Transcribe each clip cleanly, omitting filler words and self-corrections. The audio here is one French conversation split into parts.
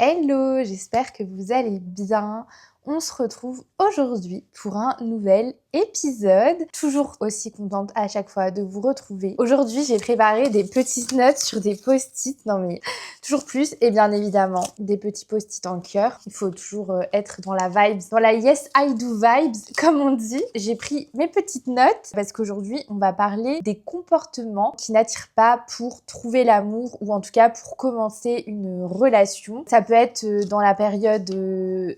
Hello, j'espère que vous allez bien. On se retrouve aujourd'hui pour un nouvel épisode. Toujours aussi contente à chaque fois de vous retrouver. Aujourd'hui, j'ai préparé des petites notes sur des post-it. Non mais toujours plus. Et bien évidemment, des petits post-it en cœur. Il faut toujours être dans la vibes, dans la yes I do vibes, comme on dit. J'ai pris mes petites notes parce qu'aujourd'hui, on va parler des comportements qui n'attirent pas pour trouver l'amour ou en tout cas pour commencer une relation. Ça peut être dans la période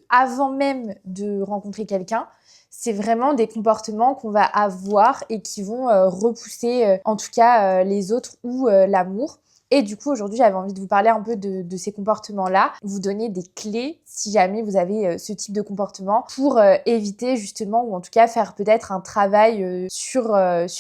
avant même de rencontrer quelqu'un. C'est vraiment des comportements qu'on va avoir et qui vont repousser en tout cas les autres ou l'amour. Et du coup, aujourd'hui, j'avais envie de vous parler un peu de ces comportements-là, vous donner des clés si jamais vous avez ce type de comportement pour éviter justement, ou en tout cas faire peut-être un travail sur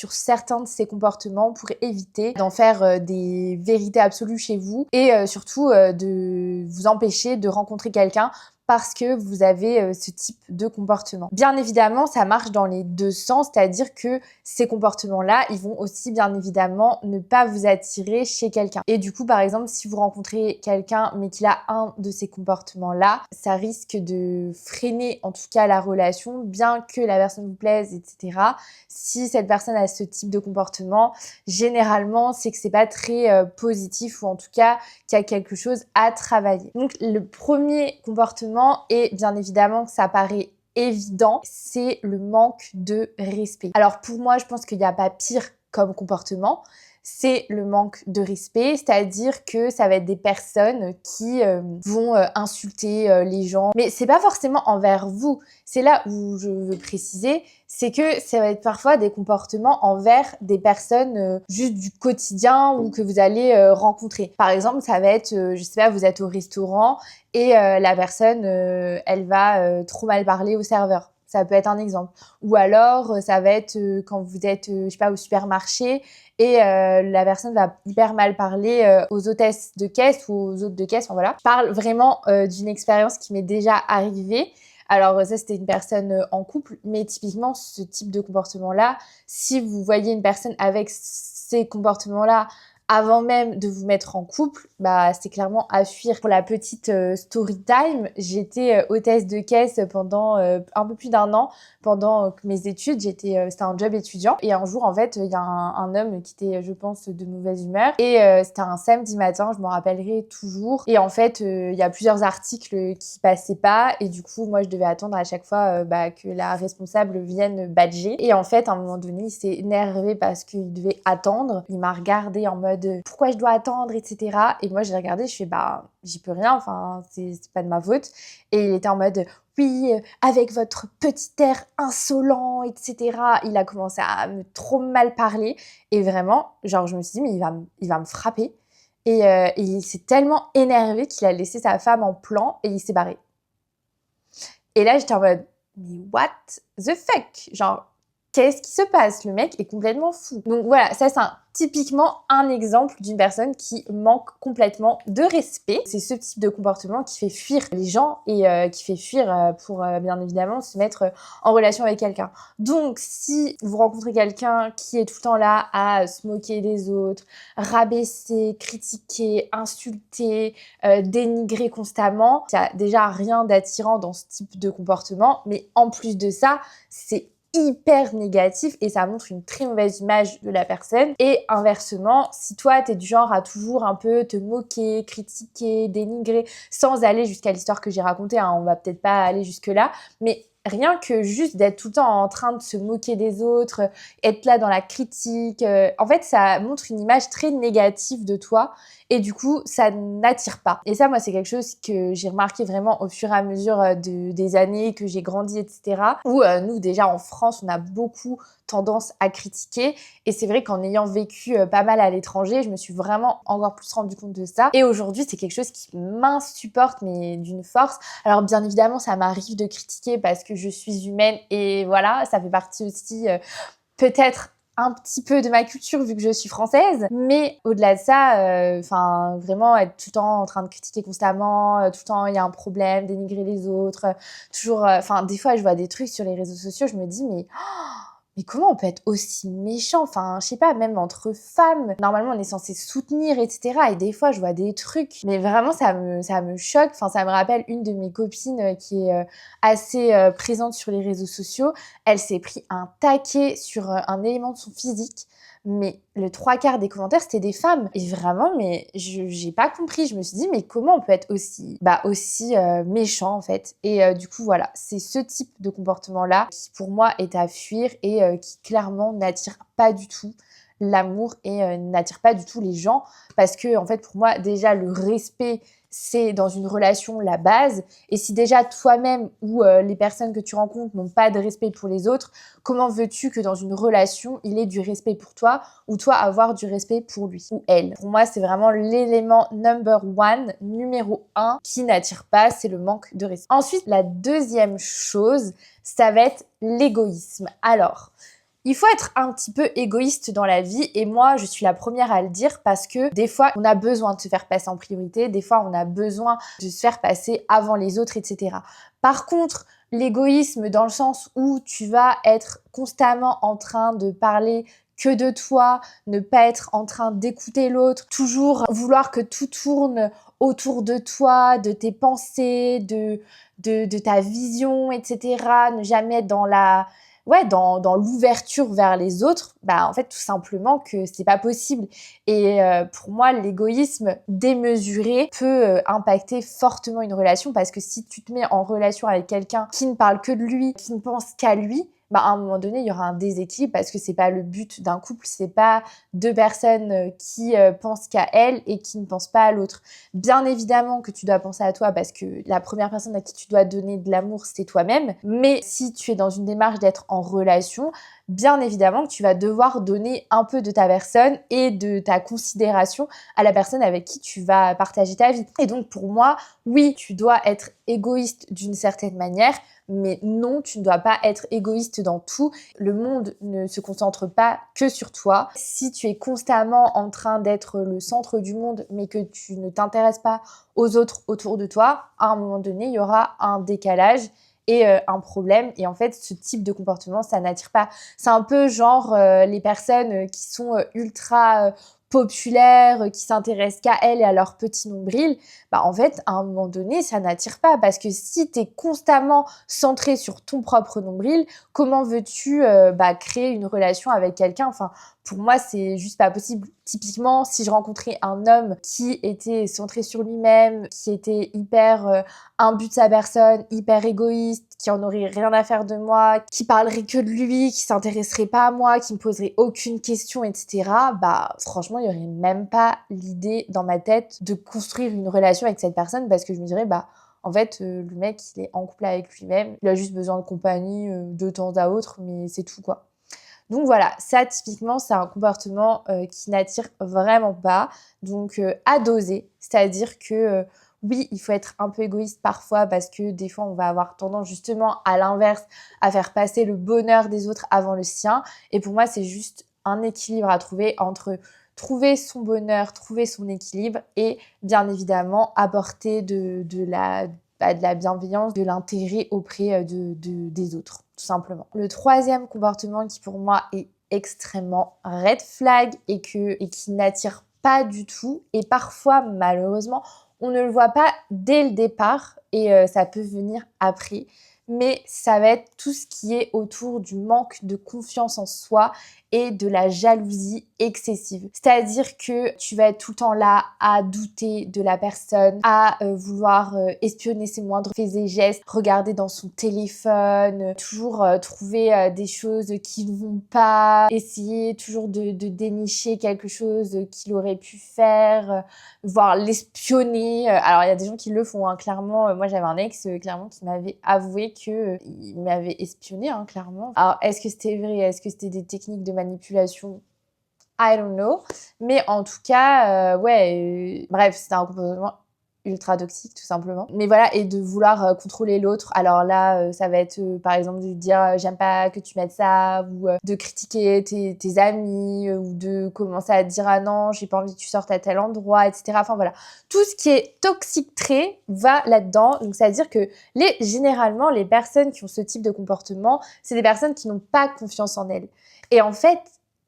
certains de ces comportements pour éviter d'en faire des vérités absolues chez vous et surtout de vous empêcher de rencontrer quelqu'un parce que vous avez ce type de comportement. Bien évidemment, ça marche dans les deux sens, c'est-à-dire que ces comportements-là, ils vont aussi bien évidemment ne pas vous attirer chez quelqu'un. Et du coup, par exemple, si vous rencontrez quelqu'un mais qu'il a un de ces comportements-là, ça risque de freiner en tout cas la relation, bien que la personne vous plaise, etc. Si cette personne a ce type de comportement, généralement, c'est que c'est pas très positif ou en tout cas qu'il y a quelque chose à travailler. Donc, le premier comportement, et bien évidemment que ça paraît évident, c'est le manque de respect. Alors pour moi, je pense qu'il n'y a pas pire comme comportement, c'est le manque de respect, c'est-à-dire que ça va être des personnes qui vont insulter les gens, mais c'est pas forcément envers vous. C'est là où je veux préciser, c'est que ça va être parfois des comportements envers des personnes juste du quotidien ou que vous allez rencontrer. Par exemple, ça va être, je sais pas, vous êtes au restaurant et la personne, elle va trop mal parler au serveur. Ça peut être un exemple. Ou alors, ça va être quand vous êtes, je sais pas, au supermarché et la personne va hyper mal parler aux hôtesses de caisse ou aux hôtes de caisse. Enfin voilà. Je parle vraiment d'une expérience qui m'est déjà arrivée. Alors ça, c'était une personne en couple, mais typiquement, ce type de comportement-là, si vous voyez une personne avec ces comportements-là avant même de vous mettre en couple, bah c'est clairement à fuir. Pour la petite story time, j'étais hôtesse de caisse pendant un peu plus d'un an, pendant mes études. C'était un job étudiant. Et un jour, en fait, il y a un homme qui était, je pense, de mauvaise humeur. Et c'était un samedi matin, je m'en rappellerai toujours. Et en fait, il y a plusieurs articles qui passaient pas. Et du coup, moi, je devais attendre à chaque fois que la responsable vienne badger. Et en fait, à un moment donné, il s'est énervé parce qu'il devait attendre. Il m'a regardé en mode pourquoi je dois attendre, etc. Et moi, j'ai regardé, je fais bah, j'y peux rien, enfin, c'est pas de ma faute. Et il était en mode oui, avec votre petit air insolent, etc. Il a commencé à me trop mal parler. Et vraiment, genre, je me suis dit, mais il va me frapper. Et il s'est tellement énervé qu'il a laissé sa femme en plan et il s'est barré. Et là, j'étais en mode, mais what the fuck? Genre, qu'est-ce qui se passe? Le mec est complètement fou. Donc voilà, ça c'est typiquement un exemple d'une personne qui manque complètement de respect. C'est ce type de comportement qui fait fuir les gens et qui fait fuir pour bien évidemment se mettre en relation avec quelqu'un. Donc si vous rencontrez quelqu'un qui est tout le temps là à se moquer des autres, rabaisser, critiquer, insulter, dénigrer constamment, il n'y a déjà rien d'attirant dans ce type de comportement, mais en plus de ça, c'est hyper négatif et ça montre une très mauvaise image de la personne. Et inversement, si toi t'es du genre à toujours un peu te moquer, critiquer, dénigrer, sans aller jusqu'à l'histoire que j'ai racontée, hein, on va peut-être pas aller jusque là, mais rien que juste d'être tout le temps en train de se moquer des autres, être là dans la critique, en fait ça montre une image très négative de toi et du coup ça n'attire pas. Et ça, moi, c'est quelque chose que j'ai remarqué vraiment au fur et à mesure des années que j'ai grandi, etc. Où nous, déjà en France, on a beaucoup tendance à critiquer et c'est vrai qu'en ayant vécu pas mal à l'étranger, je me suis vraiment encore plus rendu compte de ça. Et aujourd'hui, c'est quelque chose qui m'insupporte mais d'une force. Alors bien évidemment, ça m'arrive de critiquer parce que je suis humaine et voilà, ça fait partie aussi peut-être un petit peu de ma culture vu que je suis française, mais au-delà de ça, enfin vraiment être tout le temps en train de critiquer constamment, tout le temps il y a un problème, dénigrer les autres, toujours, enfin des fois je vois des trucs sur les réseaux sociaux, je me dis mais mais comment on peut être aussi méchant? Enfin, je sais pas, même entre femmes, normalement, on est censé soutenir, et cetera. Et des fois, je vois des trucs, mais vraiment, ça me choque. Enfin, ça me rappelle une de mes copines qui est assez présente sur les réseaux sociaux. Elle s'est pris un taquet sur un élément de son physique. Mais le 3/4 des commentaires, c'était des femmes. Et vraiment, mais j'ai pas compris. Je me suis dit, mais comment on peut être aussi méchant, en fait? Et du coup, voilà, c'est ce type de comportement-là qui, pour moi, est à fuir et qui, clairement, n'attire pas du tout l'amour et n'attire pas du tout les gens. Parce que, en fait, pour moi, déjà, le respect, c'est dans une relation la base. Et si déjà toi-même ou les personnes que tu rencontres n'ont pas de respect pour les autres, comment veux-tu que dans une relation, il ait du respect pour toi ou toi avoir du respect pour lui ou elle? Pour moi, c'est vraiment l'élément number one, numéro un, qui n'attire pas, c'est le manque de respect. Ensuite, la deuxième chose, ça va être l'égoïsme. Alors, il faut être un petit peu égoïste dans la vie et moi, je suis la première à le dire parce que des fois, on a besoin de se faire passer en priorité, des fois, on a besoin de se faire passer avant les autres, etc. Par contre, l'égoïsme dans le sens où tu vas être constamment en train de parler que de toi, ne pas être en train d'écouter l'autre, toujours vouloir que tout tourne autour de toi, de tes pensées, de ta vision, etc. Ne jamais être dans l'ouverture vers les autres, bah en fait tout simplement que c'est pas possible. Et pour moi, l'égoïsme démesuré peut impacter fortement une relation parce que si tu te mets en relation avec quelqu'un qui ne parle que de lui, qui ne pense qu'à lui, bah à un moment donné, il y aura un déséquilibre parce que c'est pas le but d'un couple, c'est pas deux personnes qui pensent qu'à elles et qui ne pensent pas à l'autre. Bien évidemment que tu dois penser à toi parce que la première personne à qui tu dois donner de l'amour, c'est toi-même. Mais si tu es dans une démarche d'être en relation, bien évidemment que tu vas devoir donner un peu de ta personne et de ta considération à la personne avec qui tu vas partager ta vie. Et donc pour moi, oui, tu dois être égoïste d'une certaine manière, mais non, tu ne dois pas être égoïste dans tout. Le monde ne se concentre pas que sur toi. Si tu es constamment en train d'être le centre du monde, mais que tu ne t'intéresses pas aux autres autour de toi, à un moment donné, il y aura un décalage et un problème. Et en fait, ce type de comportement, ça n'attire pas. C'est un peu genre les personnes qui sont ultra populaires, qui s'intéressent qu'à elles et à leur petit nombril. Bah en fait, à un moment donné, ça n'attire pas parce que si tu es constamment centré sur ton propre nombril, comment veux-tu créer une relation avec quelqu'un? Enfin, pour moi, c'est juste pas possible. Typiquement, si je rencontrais un homme qui était centré sur lui-même, qui était hyper imbu de sa personne, hyper égoïste, qui en aurait rien à faire de moi, qui parlerait que de lui, qui s'intéresserait pas à moi, qui me poserait aucune question, etc. Bah, franchement, il y aurait même pas l'idée dans ma tête de construire une relation avec cette personne parce que je me dirais, bah, en fait, le mec, il est en couple avec lui-même, il a juste besoin de compagnie de temps à autre, mais c'est tout, quoi. Donc voilà, ça typiquement, c'est un comportement qui n'attire vraiment pas. Donc à doser, c'est-à-dire que oui, il faut être un peu égoïste parfois parce que des fois, on va avoir tendance justement à l'inverse, à faire passer le bonheur des autres avant le sien. Et pour moi, c'est juste un équilibre à trouver entre trouver son bonheur, trouver son équilibre et bien évidemment apporter de la bienveillance, de l'intérêt auprès des autres, tout simplement. Le troisième comportement qui pour moi est extrêmement red flag et qui n'attire pas du tout, et parfois malheureusement on ne le voit pas dès le départ et ça peut venir après, mais ça va être tout ce qui est autour du manque de confiance en soi et de la jalousie excessive. C'est-à-dire que tu vas être tout le temps là à douter de la personne, à vouloir espionner ses moindres faits et gestes, regarder dans son téléphone, toujours trouver des choses qui ne vont pas, essayer toujours de dénicher quelque chose qu'il aurait pu faire, voire l'espionner. Alors il y a des gens qui le font, hein, clairement. Moi j'avais un ex clairement qui m'avait avoué que il m'avait espionné, hein, clairement. Alors est-ce que c'était vrai? Est-ce que c'était des techniques de manipulation? I don't know. Mais en tout cas, bref, c'était un comportement ultra toxique tout simplement. Mais voilà, et de vouloir contrôler l'autre. Alors là, ça va être par exemple de dire j'aime pas que tu mettes ça, ou de critiquer tes amis, ou de commencer à dire ah non, j'ai pas envie que tu sortes à tel endroit, etc. Enfin voilà, tout ce qui est toxique trait va là-dedans. Donc ça veut dire que généralement, les personnes qui ont ce type de comportement, c'est des personnes qui n'ont pas confiance en elles. Et en fait,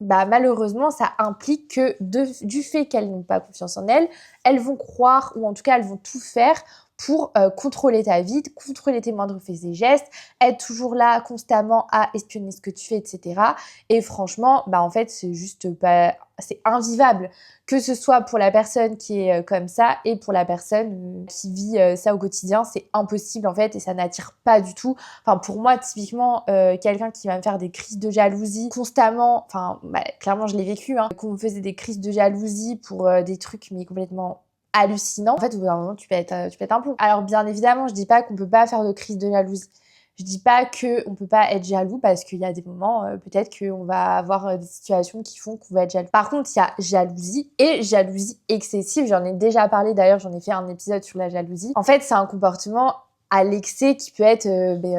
malheureusement, ça implique que du fait qu'elles n'ont pas confiance en elles, elles vont croire, ou en tout cas, elles vont tout faire pour contrôler ta vie, contrôler tes moindres faits et gestes, être toujours là constamment à espionner ce que tu fais, etc. Et franchement, en fait, c'est juste pas... C'est invivable, que ce soit pour la personne qui est comme ça et pour la personne qui vit ça au quotidien. C'est impossible, en fait, et ça n'attire pas du tout. Enfin, pour moi, typiquement, quelqu'un qui va me faire des crises de jalousie constamment, enfin, clairement, je l'ai vécu, hein, qu'on me faisait des crises de jalousie pour des trucs, mais complètement hallucinant. En fait, au bout d'un moment, tu pètes un plomb. Alors, bien évidemment, je dis pas qu'on peut pas faire de crise de jalousie. Je dis pas qu'on peut pas être jaloux, parce qu'il y a des moments, peut-être qu'on va avoir des situations qui font qu'on va être jaloux. Par contre, il y a jalousie et jalousie excessive. J'en ai déjà parlé, d'ailleurs, j'en ai fait un épisode sur la jalousie. En fait, c'est un comportement à l'excès qui peut être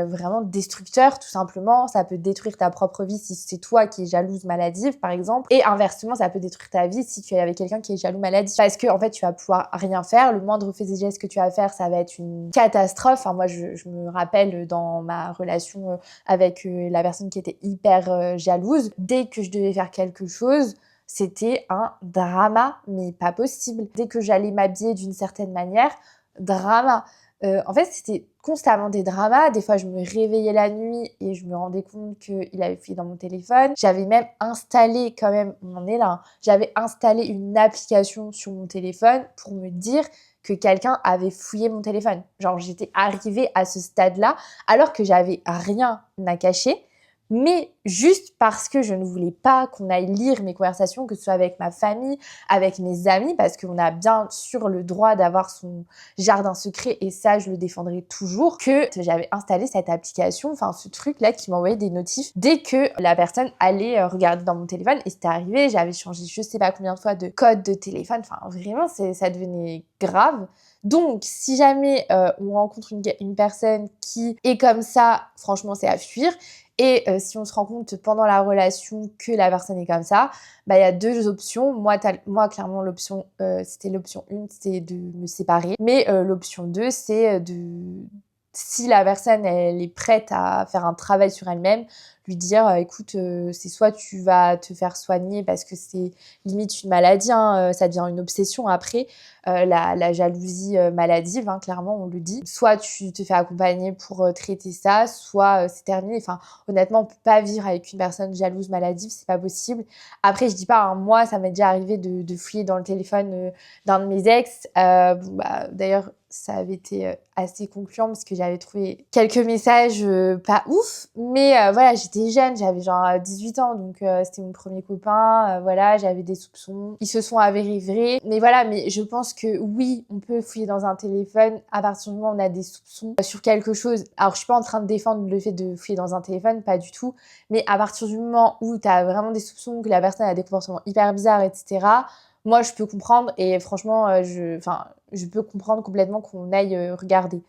vraiment destructeur, tout simplement. Ça peut détruire ta propre vie si c'est toi qui es jalouse maladive, par exemple. Et inversement, ça peut détruire ta vie si tu es avec quelqu'un qui est jaloux maladif. Parce que, en fait, tu vas pouvoir rien faire. Le moindre fait et geste que tu vas faire, ça va être une catastrophe. Enfin, moi, je me rappelle dans ma relation avec la personne qui était hyper jalouse, dès que je devais faire quelque chose, c'était un drama, mais pas possible. Dès que j'allais m'habiller d'une certaine manière, drama. En fait, c'était constamment des dramas. Des fois, je me réveillais la nuit et je me rendais compte qu'il avait fouillé dans mon téléphone. J'avais même installé, quand même, on en est là, hein, j'avais installé une application sur mon téléphone pour me dire que quelqu'un avait fouillé mon téléphone. Genre, j'étais arrivée à ce stade-là, alors que j'avais rien à cacher. Mais juste parce que je ne voulais pas qu'on aille lire mes conversations, que ce soit avec ma famille, avec mes amis, parce qu'on a bien sûr le droit d'avoir son jardin secret, et ça, je le défendrai toujours, que j'avais installé cette application, enfin ce truc-là qui m'envoyait des notifs dès que la personne allait regarder dans mon téléphone. Et c'était arrivé, j'avais changé je sais pas combien de fois de code de téléphone, enfin vraiment, ça devenait grave. Donc, si jamais on rencontre une personne qui est comme ça, franchement, c'est à fuir. Et si on se rend compte pendant la relation que la personne est comme ça, il y a deux options. Moi, clairement, l'option, c'était l'option 1, c'est de me séparer. Mais l'option 2, c'est si la personne, elle est prête à faire un travail sur elle-même, lui dire écoute, c'est soit tu vas te faire soigner parce que c'est limite une maladie, hein, ça devient une obsession après, la jalousie maladive, hein, clairement on le dit. Soit tu te fais accompagner pour traiter ça, soit c'est terminé. Enfin, honnêtement, on peut pas vivre avec une personne jalouse maladive, c'est pas possible. Après, je dis pas, hein, moi ça m'est déjà arrivé de fouiller dans le téléphone d'un de mes ex. D'ailleurs, ça avait été assez concluant parce que j'avais trouvé quelques messages pas ouf, mais voilà, j'étais jeune, j'avais genre 18 ans, donc c'était mon premier copain, voilà, j'avais des soupçons, ils se sont avérés vrais, mais voilà, mais je pense que oui, on peut fouiller dans un téléphone à partir du moment où on a des soupçons sur quelque chose. Alors, je suis pas en train de défendre le fait de fouiller dans un téléphone, pas du tout, mais à partir du moment où t'as vraiment des soupçons, que la personne a des comportements hyper bizarres, etc., moi, je peux comprendre, et franchement, je peux comprendre complètement qu'on aille regarder.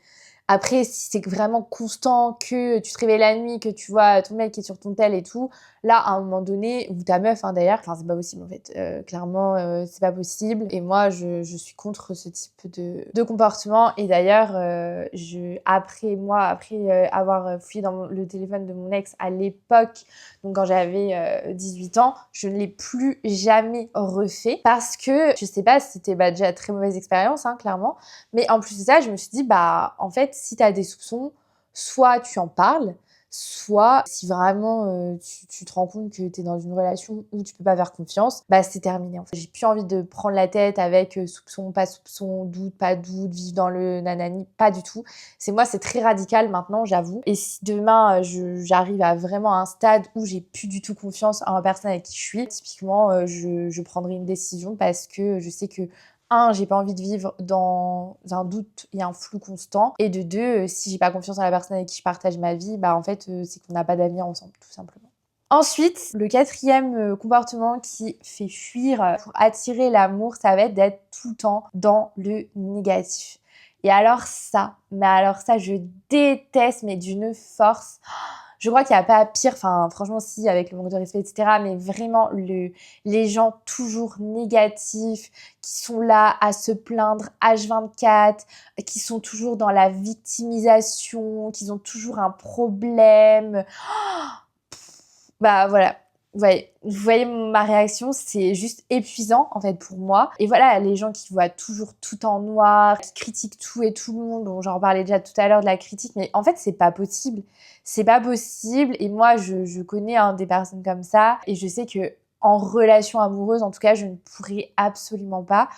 Après, si c'est vraiment constant, que tu te réveilles la nuit, que tu vois ton mec qui est sur ton tel et tout, là, à un moment donné, ou ta meuf, hein, d'ailleurs, enfin, c'est pas possible, en fait. Clairement, c'est pas possible. Et moi, je suis contre ce type de comportement. Et d'ailleurs, après avoir fouillé dans le téléphone de mon ex à l'époque, donc quand j'avais 18 ans, je ne l'ai plus jamais refait parce que, je sais pas si c'était déjà très mauvaise expérience, hein, clairement, mais en plus de ça, je me suis dit, en fait, si t'as des soupçons, soit tu en parles, soit si vraiment tu te rends compte que t'es dans une relation où tu peux pas faire confiance, c'est terminé. En fait, j'ai plus envie de prendre la tête avec soupçon, pas soupçon, doute, pas doute, vivre dans le nanani, pas du tout. C'est très radical maintenant, j'avoue. Et si demain j'arrive à vraiment un stade où j'ai plus du tout confiance en la personne avec qui je suis, typiquement je prendrai une décision parce que je sais que j'ai pas envie de vivre dans un doute et un flou constant. Et de deux, si j'ai pas confiance en la personne avec qui je partage ma vie, en fait, c'est qu'on n'a pas d'avenir ensemble, tout simplement. Ensuite, le quatrième comportement qui fait fuir pour attirer l'amour, ça va être d'être tout le temps dans le négatif. Et alors ça, mais alors ça, je déteste, mais d'une force. Je crois qu'il n'y a pas pire, enfin franchement si, avec le manque de respect, etc. Mais vraiment, les gens toujours négatifs, qui sont là à se plaindre H24, qui sont toujours dans la victimisation, qui ont toujours un problème. Bah voilà, vous voyez ma réaction, c'est juste épuisant en fait pour moi. Et voilà, les gens qui voient toujours tout en noir, qui critiquent tout et tout le monde, bon j'en parlais déjà tout à l'heure de la critique, mais en fait c'est pas possible. C'est pas possible et moi je connais des personnes comme ça et je sais que en relation amoureuse, en tout cas, je ne pourrais absolument pas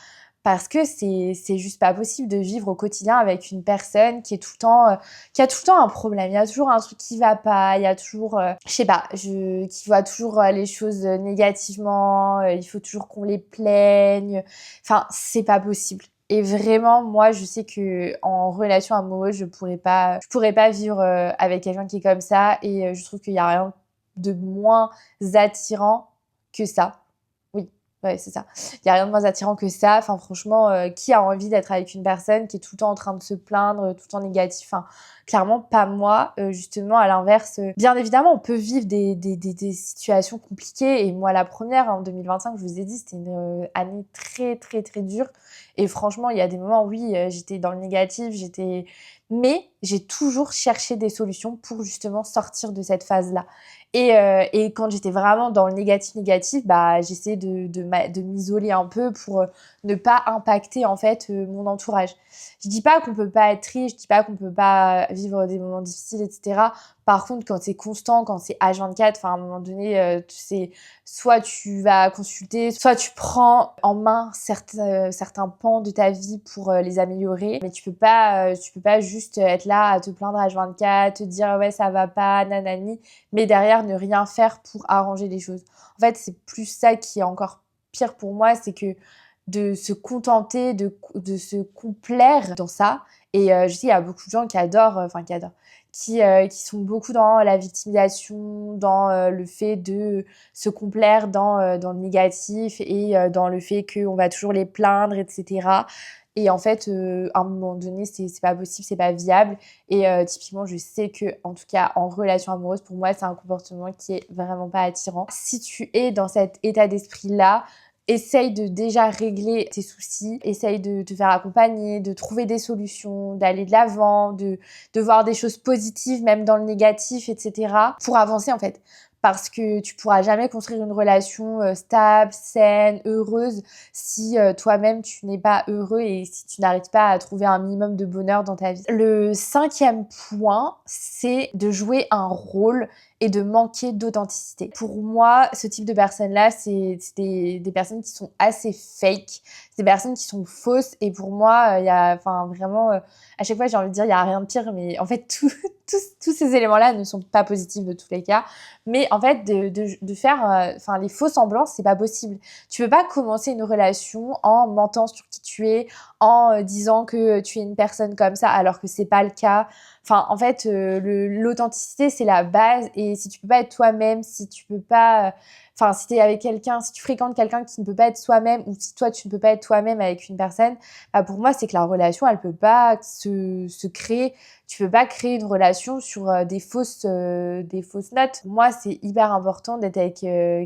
parce que c'est juste pas possible de vivre au quotidien avec une personne qui est tout le temps qui a tout le temps un problème, il y a toujours un truc qui va pas, il y a toujours je sais pas, qui voit toujours les choses négativement, il faut toujours qu'on les plaigne. Enfin, c'est pas possible. Et vraiment, moi, je sais que en relation amoureuse, je pourrais pas vivre avec quelqu'un qui est comme ça et je trouve qu'il y a rien de moins attirant que ça. Oui, ouais, c'est ça. Il y a rien de moins attirant que ça. Enfin, franchement, qui a envie d'être avec une personne qui est tout le temps en train de se plaindre, tout le temps négatif? Enfin, clairement, pas moi. Justement, à l'inverse, bien évidemment, on peut vivre des situations compliquées. Et moi, la première, en 2025, je vous ai dit, c'était une année très, très, très dure. Et franchement, il y a des moments, oui, j'étais dans le négatif, mais j'ai toujours cherché des solutions pour justement sortir de cette phase-là. Et quand j'étais vraiment dans le négatif, bah, j'essayais de m'isoler un peu pour ne pas impacter en fait mon entourage. Je dis pas qu'on peut pas être triste, je dis pas qu'on peut pas vivre des moments difficiles, etc. Par contre, quand c'est constant, quand c'est H24, enfin à un moment donné, tu sais, soit tu vas consulter, soit tu prends en main certains pans de ta vie pour les améliorer. Mais tu peux pas juste être là à te plaindre H24, te dire ouais ça va pas, nanani, mais derrière ne rien faire pour arranger les choses. En fait, c'est plus ça qui est encore pire pour moi, c'est que de se contenter, de se complaire dans ça. Et je sais, il y a beaucoup de gens qui sont beaucoup dans la victimisation, dans le fait de se complaire dans le négatif et dans le fait qu'on va toujours les plaindre, etc. Et en fait, à un moment donné, c'est pas possible, c'est pas viable. Et typiquement, je sais que, en tout cas, en relation amoureuse, pour moi, c'est un comportement qui est vraiment pas attirant. Si tu es dans cet état d'esprit-là, essaye de déjà régler tes soucis, essaye de te faire accompagner, de trouver des solutions, d'aller de l'avant, de voir des choses positives, même dans le négatif, etc. pour avancer en fait. Parce que tu pourras jamais construire une relation stable, saine, heureuse si toi-même tu n'es pas heureux et si tu n'arrives pas à trouver un minimum de bonheur dans ta vie. Le 5e point, c'est de jouer un rôle et de manquer d'authenticité. Pour moi, ce type de personnes-là, c'est des personnes qui sont assez fake, c'est des personnes qui sont fausses et pour moi, il y a vraiment à chaque fois j'ai envie de dire il y a rien de pire, mais en fait tous ces éléments-là ne sont pas positifs de tous les cas. Mais en fait de faire les faux semblants, c'est pas possible. Tu peux pas commencer une relation en mentant sur qui tu es, en disant que tu es une personne comme ça alors que c'est pas le cas. Enfin, en fait, l'authenticité, c'est la base. Et si tu peux pas être toi-même, si tu peux pas... si t'es avec quelqu'un, si tu fréquentes quelqu'un qui ne peut pas être soi-même, ou si toi, tu ne peux pas être toi-même avec une personne, bah pour moi, c'est que la relation, elle peut pas se créer. Tu peux pas créer une relation sur des fausses notes. Pour moi, c'est hyper important d'être avec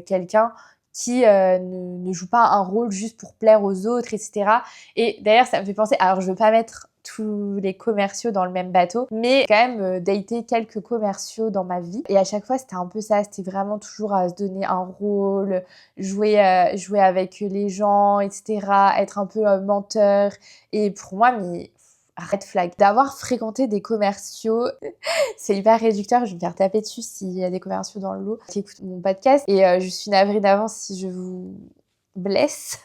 quelqu'un qui ne joue pas un rôle juste pour plaire aux autres, etc. Et d'ailleurs, ça me fait penser... Alors, je veux pas mettre tous les commerciaux dans le même bateau, mais quand même daté quelques commerciaux dans ma vie et à chaque fois c'était un peu ça, c'était vraiment toujours à se donner un rôle, jouer avec les gens, etc., être un peu menteur. Et pour moi, mais red flag d'avoir fréquenté des commerciaux. C'est hyper réducteur, je vais me faire taper dessus s'il y a des commerciaux dans le lot qui écoutent mon podcast et je suis navrée d'avance si je vous blesse.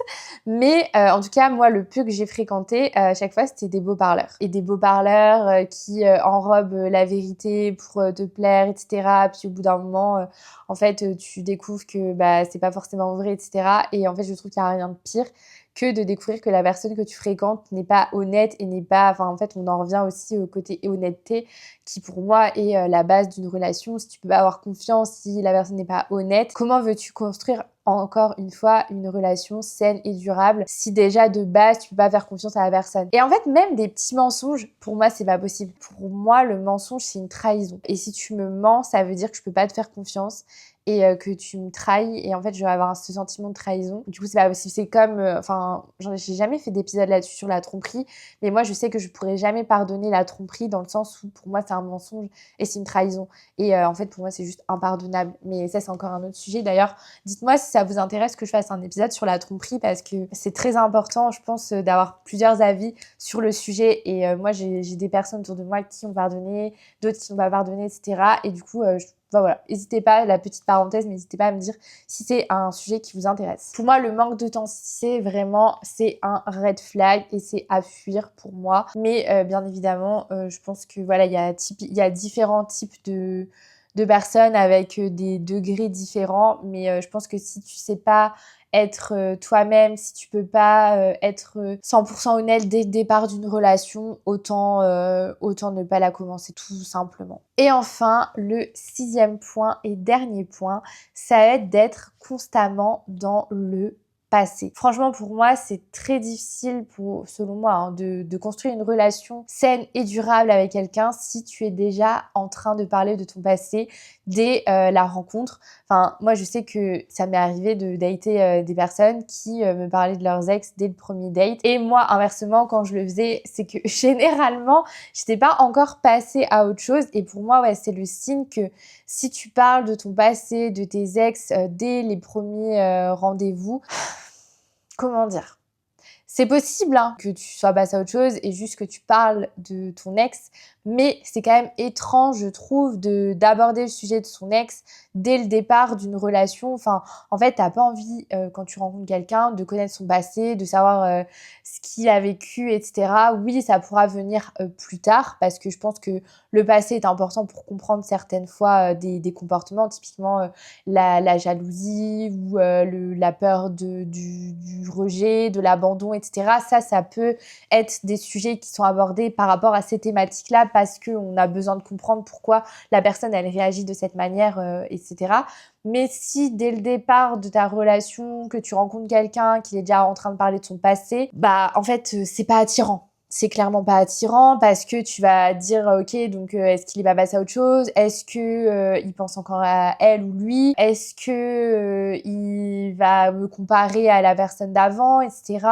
Mais en tout cas, moi, le peu que j'ai fréquenté, à chaque fois, c'était des beaux parleurs. Et des beaux parleurs qui enrobent la vérité pour te plaire, etc. Puis au bout d'un moment, en fait, tu découvres que c'est pas forcément vrai, etc. Et en fait, je trouve qu'il n'y a rien de pire que de découvrir que la personne que tu fréquentes n'est pas honnête et n'est pas... Enfin, en fait, on en revient aussi au côté honnêteté qui, pour moi, est la base d'une relation. Si tu peux pas avoir confiance, si la personne n'est pas honnête, comment veux-tu construire encore une fois, une relation saine et durable si déjà de base tu peux pas faire confiance à la personne. Et en fait, même des petits mensonges, pour moi, c'est pas possible. Pour moi, le mensonge, c'est une trahison. Et si tu me mens, ça veut dire que je peux pas te faire confiance et que tu me trahis, et en fait je vais avoir ce sentiment de trahison. Du coup c'est pas possible, c'est comme j'ai jamais fait d'épisode là-dessus sur la tromperie, mais moi je sais que je pourrais jamais pardonner la tromperie, dans le sens où pour moi c'est un mensonge et c'est une trahison, et en fait pour moi c'est juste impardonnable. Mais ça c'est encore un autre sujet. D'ailleurs, dites-moi si ça vous intéresse que je fasse un épisode sur la tromperie, parce que c'est très important, je pense, d'avoir plusieurs avis sur le sujet. Et moi j'ai des personnes autour de moi qui ont pardonné, d'autres qui n'ont pas pardonné, etc. Et du coup voilà, n'hésitez pas, la petite parenthèse, n'hésitez pas à me dire si c'est un sujet qui vous intéresse. Pour moi, le manque d'authenticité, vraiment, c'est un red flag et c'est à fuir pour moi. Mais bien évidemment, je pense que voilà, il y a différents types de personnes avec des degrés différents. Mais je pense que si tu sais pas être toi-même, si tu peux pas être 100% honnête dès le départ d'une relation, autant ne pas la commencer, tout simplement. Et enfin, le 6e point et dernier point, ça va être d'être constamment dans le passé. Franchement, pour moi, c'est très difficile, selon moi, de construire une relation saine et durable avec quelqu'un si tu es déjà en train de parler de ton passé dès la rencontre. Enfin, moi, je sais que ça m'est arrivé de dater des personnes qui me parlaient de leurs ex dès le premier date. Et moi, inversement, quand je le faisais, c'est que généralement, j'étais pas encore passée à autre chose. Et pour moi, ouais, c'est le signe que si tu parles de ton passé, de tes ex dès les premiers rendez-vous, comment dire? C'est possible que tu sois passé à autre chose et juste que tu parles de ton ex, mais c'est quand même étrange, je trouve, d'aborder le sujet de son ex dès le départ d'une relation. Enfin, en fait, t'as pas envie, quand tu rencontres quelqu'un, de connaître son passé, de savoir ce qu'il a vécu, etc. Oui, ça pourra venir plus tard, parce que je pense que le passé est important pour comprendre certaines fois des comportements, typiquement la jalousie ou la peur du rejet, de l'abandon, etc. Ça peut être des sujets qui sont abordés par rapport à ces thématiques-là, parce qu'on a besoin de comprendre pourquoi la personne, elle réagit de cette manière, etc. Mais si dès le départ de ta relation, que tu rencontres quelqu'un qui est déjà en train de parler de son passé, bah en fait, c'est pas attirant. C'est clairement pas attirant, parce que tu vas dire ok, donc est-ce qu'il est pas passé à autre chose, est-ce que il pense encore à elle ou lui, est-ce que il va me comparer à la personne d'avant, etc.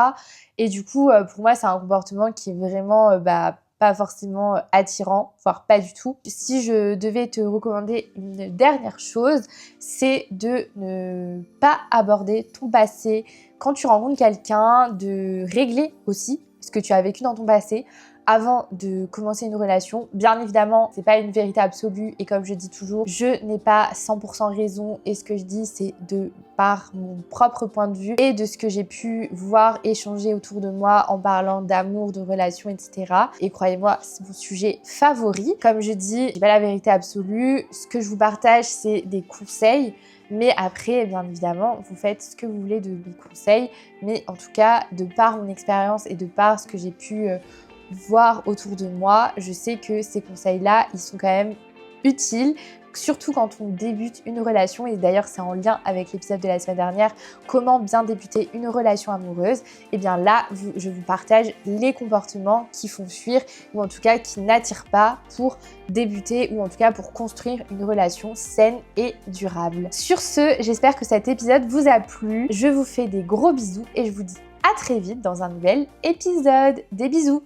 Et du coup pour moi c'est un comportement qui est vraiment pas forcément attirant, voire pas du tout. Si je devais te recommander une dernière chose, c'est de ne pas aborder ton passé quand tu rencontres quelqu'un, de régler aussi ce que tu as vécu dans ton passé avant de commencer une relation. Bien évidemment, c'est pas une vérité absolue, et comme je dis toujours, je n'ai pas 100% raison, et ce que je dis, c'est de par mon propre point de vue et de ce que j'ai pu voir, échanger autour de moi en parlant d'amour, de relations, etc. Et croyez-moi, c'est mon sujet favori. Comme je dis, j'ai pas la vérité absolue. Ce que je vous partage, c'est des conseils. Mais après, bien évidemment, vous faites ce que vous voulez de mes conseils. Mais en tout cas, de par mon expérience et de par ce que j'ai pu voir autour de moi, je sais que ces conseils-là, ils sont quand même utiles, surtout quand on débute une relation. Et d'ailleurs, c'est en lien avec l'épisode de la semaine dernière, comment bien débuter une relation amoureuse. Et bien là, je vous partage les comportements qui font fuir, ou en tout cas qui n'attirent pas, pour débuter, ou en tout cas pour construire une relation saine et durable. Sur ce, j'espère que cet épisode vous a plu. Je vous fais des gros bisous et je vous dis à très vite dans un nouvel épisode. Des bisous!